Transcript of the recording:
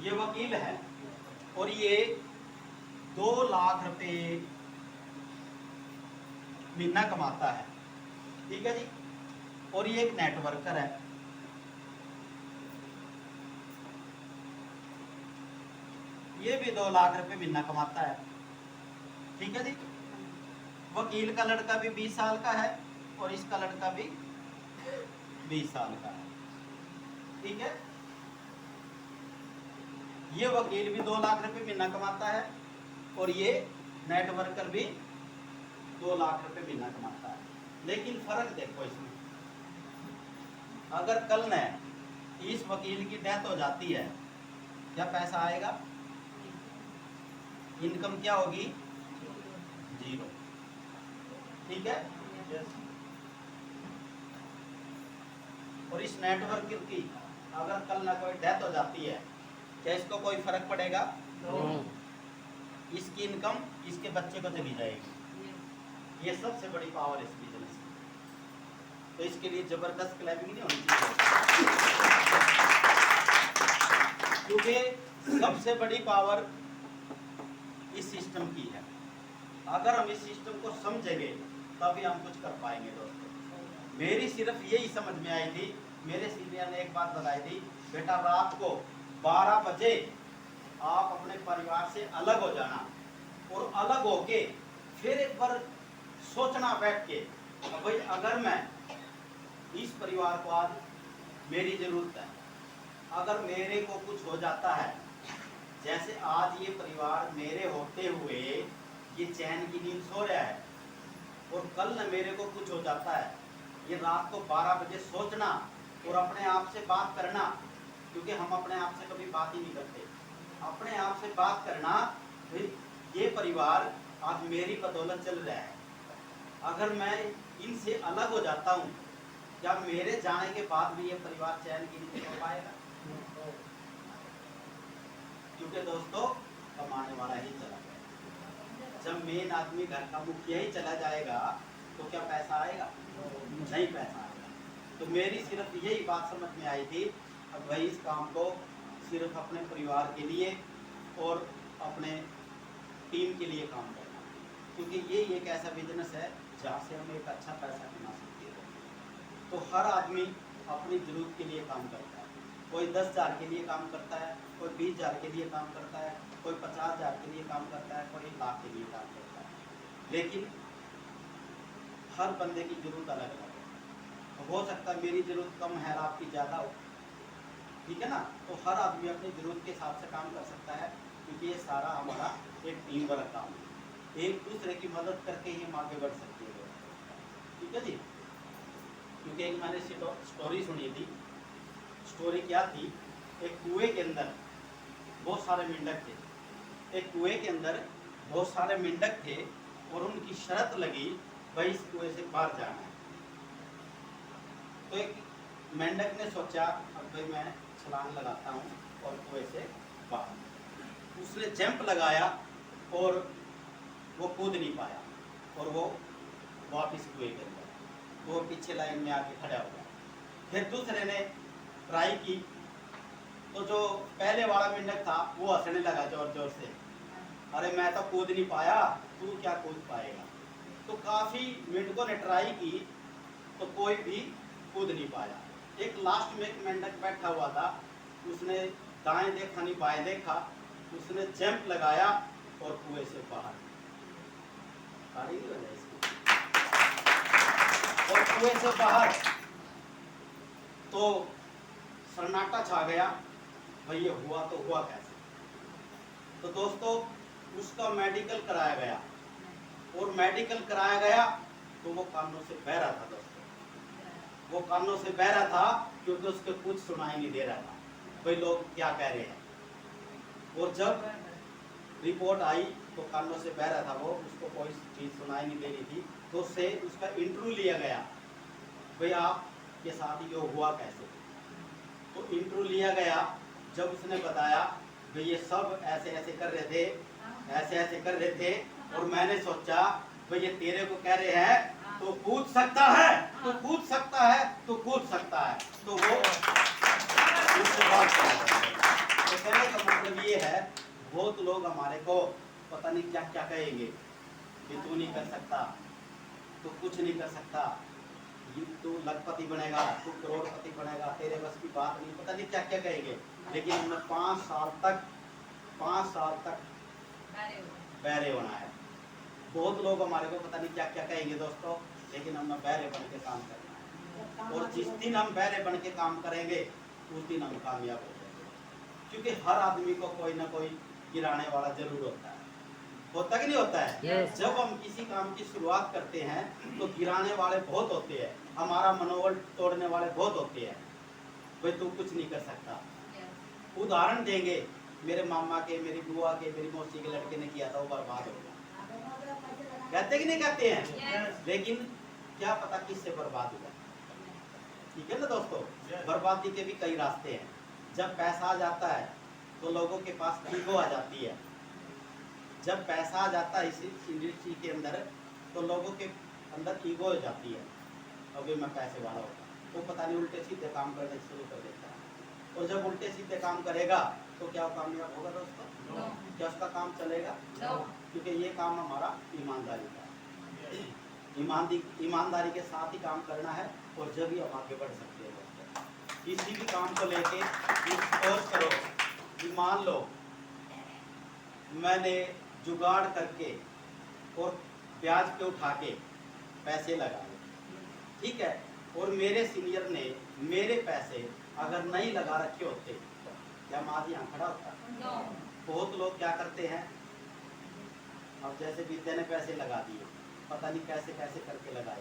ये वकील है और ये 2 लाख रुपए महीना कमाता है, ठीक है जी। और ये एक नेटवर्कर है, ये भी 2 लाख रुपए महीना कमाता है, ठीक है जी। वकील का लड़का भी 20 साल का है और इसका लड़का भी 20 साल का है, ठीक है। ये वकील भी 2 लाख रुपए महीना कमाता है और ये नेटवर्कर भी 2 लाख रुपए महीना कमाता है। लेकिन फर्क देखो इसमें, अगर कल ने इस वकील की डेथ हो जाती है, क्या पैसा आएगा? इनकम क्या होगी? 0, ठीक है। और इस नेटवर्कर की अगर कल ना कोई डेथ हो जाती है, क्या इसको कोई फर्क पड़ेगा? इसकी इनकम इसके बच्चे को चली जाएगी। ये सबसे बड़ी पावर इस बिजनेस की। तो इसके लिए जबरदस्त क्लैपिंग नहीं होनी चाहिए, क्योंकि सबसे बड़ी पावर इस सिस्टम की है। अगर हम इस सिस्टम को समझेंगे तभी हम कुछ कर पाएंगे दोस्तों। मेरी सिर्फ यही समझ में आई थी, मेरे सीनियर ने एक बात बताई थी, बेटा रात को 12 बजे आप अपने परिवार से अलग हो जाना और अलग होके फिर एक बार सोचना बैठ के, भाई अगर मैं इस परिवार को आज मेरी जरूरत है, अगर मेरे को कुछ हो जाता है, जैसे आज ये परिवार मेरे होते हुए ये चैन की नींद सो रहा है, और कल न मेरे को कुछ हो जाता है, ये रात को 12 बजे सोचना और अपने आप से बात करना, क्योंकि हम अपने आप से कभी बात ही नहीं करते, अपने आप से बात करना, ये परिवार आज मेरी बदौलत चल रहा है, अगर मैं इनसे अलग हो जाता हूँ, क्या मेरे जाने के बाद भी ये परिवार चैन की नींद सो पाएगा? क्योंकि दोस्तों कमाने वाला ही चला गया। जब मेन आदमी घर का मुखिया ही चला जाएगा तो क्या पैसा आएगा? नहीं पैसा आएगा। तो मेरी सिर्फ यही बात समझ में आई थी, अब भाई इस काम को सिर्फ अपने परिवार के लिए और अपने टीम के लिए काम करना, क्योंकि ये एक ऐसा बिजनेस है जहाँ से हम एक अच्छा पैसा कमा सकते हैं। तो हर आदमी अपनी जरूरत के लिए काम करता है, कोई 10,000 के लिए काम करता है, कोई 20,000 के लिए काम करता है, कोई 50,000 के लिए काम करता है, कोई 1 लाख के लिए काम करता है। लेकिन हर बंदे की जरूरत अलग अलग है। हो सकता है मेरी जरूरत कम है, आपकी ज़्यादा हो, ठीक है ना। तो हर आदमी अपनी जरूरत के हिसाब से काम कर सकता है, क्योंकि ये सारा हमारा एक टीम वर्क काम है, एक दूसरे की मदद करके ही हम आगे बढ़ सकते हैं, ठीक है जी। क्योंकि एक मैंने स्टोरी सुनी थी। स्टोरी क्या थी, एक कुएं के अंदर बहुत सारे मेंढक थे, एक कुएं के अंदर बहुत सारे मेंढक थे और उनकी शर्त लगी, भाई इस कुएं से बाहर जाना है। तो एक मेंढक ने सोचा, अब भाई मैं छलांग लगाता हूँ और कुएं से बाहर। उसने जंप लगाया और वो कूद नहीं पाया और वो वापस कुएं के अंदर, वो पीछे लाइन में आके खड़ा हो गया। फिर दूसरे ने ट्राई की, तो जो पहले वाला मेंढक था वो हंसने लगा जोर जोर से, अरे मैं तो कूद नहीं पाया, तू क्या कूद पाएगा। तो काफ़ी मेंढकों ने ट्राई की तो कोई भी कूद नहीं पाया। एक लास्ट में एक मेंढक बैठा हुआ था, उसने दाएं देखा नहीं बाएं देखा, उसने जंप लगाया और कुएं से बाहर, और कुएं से बाहर तो सन्नाटा छा गया, भाई ये हुआ तो हुआ कैसे। तो दोस्तों उसका मेडिकल कराया गया, और मेडिकल कराया गया तो वो कानों से बह रहा था दोस्तों, वो कानों से बह रहा था क्योंकि उसको कुछ सुनाई नहीं दे रहा था, भाई लोग क्या कह रहे हैं। और जब रिपोर्ट आई तो कानों से बह रहा था वो, उसको कोई चीज़ सुनाई नहीं दे रही थी। तो उससे उसका इंटरव्यू लिया गया, भाई आपके साथ ये हुआ कैसे। तो इंटरव्यू लिया गया, जब उसने बताया भाई ये सब ऐसे ऐसे कर रहे थे, ऐसे ऐसे कर रहे थे, और मैंने सोचा भाई ये तेरे को कह रहे हैं तो कूद सकता है, तो कूद सकता है, तो कूद सकता है। तो वो उससे बात कर रहा है। तो कहने का बहुत लोग हमारे को पता नहीं क्या क्या कहेंगे कि तू नहीं कर सकता, तू कुछ नहीं कर सकता, तू लखपति बनेगा, तू करोड़पति बनेगा, तेरे बस की बात नहीं, पता नहीं क्या क्या कहेंगे। लेकिन हमने 5 साल तक बहरे होना है। बहुत लोग हमारे को पता नहीं क्या क्या कहेंगे दोस्तों, लेकिन हमने बहरे बन के काम करना है। और जिस दिन हम बहरे बन के काम करेंगे उस दिन हम कामयाब हो जाएंगे, क्योंकि हर आदमी को कोई ना कोई गिराने वाला जरूर होता कि नहीं होता है। Yes. जब हम किसी काम की शुरुआत करते हैं तो गिराने वाले बहुत होते हैं, हमारा मनोबल तोड़ने वाले बहुत होते हैं, भाई तू कुछ नहीं कर सकता। उदाहरण देंगे, मेरे मामा के, मेरी बुआ के, मेरी मौसी के लड़के ने किया था, वो बर्बाद हो गया। कहते कि नहीं कहते हैं? Yes. लेकिन क्या पता किससे बर्बाद हुआ। ठीक है ना दोस्तों, Yes. बर्बादी के भी कई रास्ते हैं। जब पैसा आ जाता है तो लोगों के पास ईगो आ जाती है। जब पैसा आ जाता है इस इंडस्ट्री के अंदर तो लोगों के अंदर ईगो हो जाती है, अभी मैं पैसे वाला होगा, तो पता नहीं उल्टे सीधे काम करने शुरू कर देता है। और जब उल्टे सीधे काम करेगा तो क्या वो कामयाब होगा दोस्तों? No. क्या उसका काम चलेगा? No. क्योंकि ये काम हमारा ईमानदारी का है। ईमानदारी के साथ ही काम करना है, और जब ही हम आगे बढ़ सकते हैं दोस्तों। किसी भी काम को लेके सोच करो कि मान लो मैंने जुगाड़ करके और ब्याज पे उठा के पैसे लगाए, ठीक है, और मेरे सीनियर ने मेरे पैसे अगर नहीं लगा रखे होते, क्या मैं आज यहाँ खड़ा होता? No. बहुत लोग क्या करते हैं, अब जैसे विद्या ने पैसे लगा दिए, पता नहीं कैसे कैसे करके लगाए।